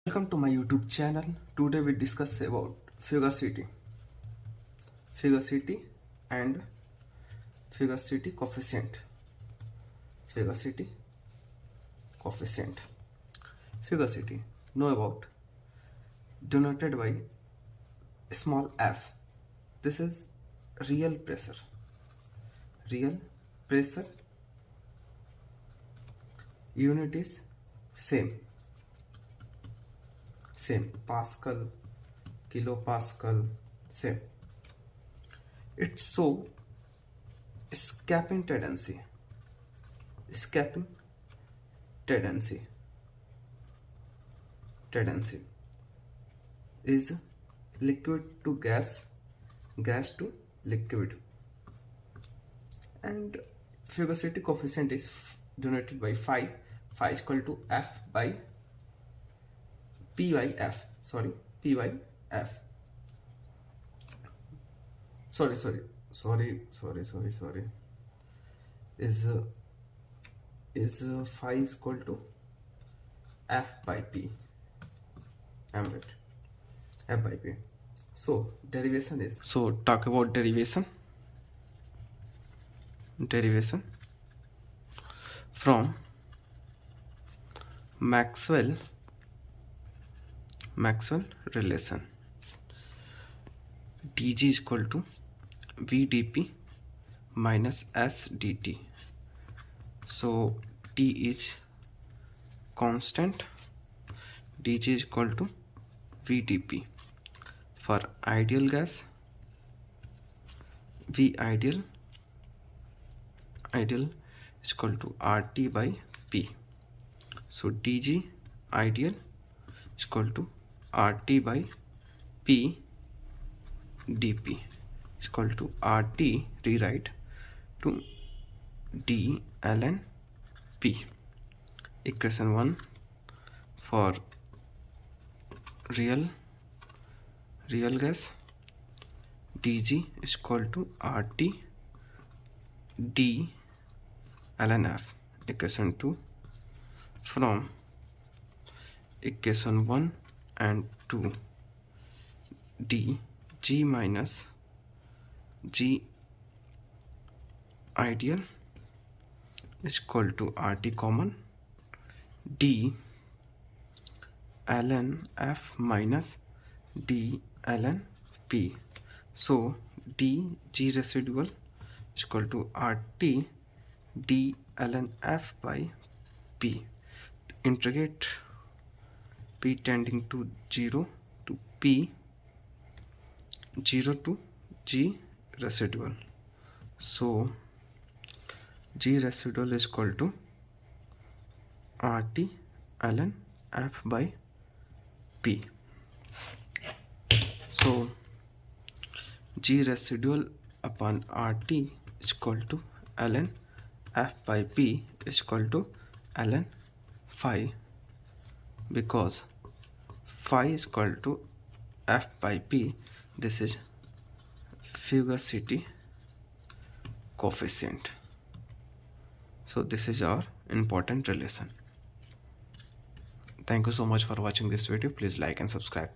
Welcome to my YouTube channel. Today we discuss about Fugacity and Fugacity coefficient. Fugacity coefficient. Fugacity, know about, denoted by small f. This is real pressure. Real pressure unit is same Pascal, kilopascal, same. It's so escaping tendency is liquid to gas to liquid, and Fugacity coefficient is denoted by phi is equal to f by p by f. Sorry, is phi is equal to f by p. I'm right, f by p. So derivation is, so talk about derivation from Maxwell relation. dg is equal to v dp minus s dt. So t is constant, dg is equal to v dp. For ideal gas, v ideal is equal to RT by P. So dg ideal is equal to RT by P dP is equal to RT, rewrite to D ln P. Equation 1 for real gas, dg is equal to RT D ln F. Equation 2 from equation 1 and 2, dg minus g ideal is equal to RT common, D ln F minus D ln P. So dg residual is equal to RT D ln F by P. Integrate P tending to 0 to P, 0 to G residual. So G residual is equal to RT ln F by P. So G residual upon RT is equal to ln F by P is equal to ln phi, because phi is equal to F by P. This is Fugacity coefficient. So this is our important relation. Thank you so much for watching this video. Please like and subscribe.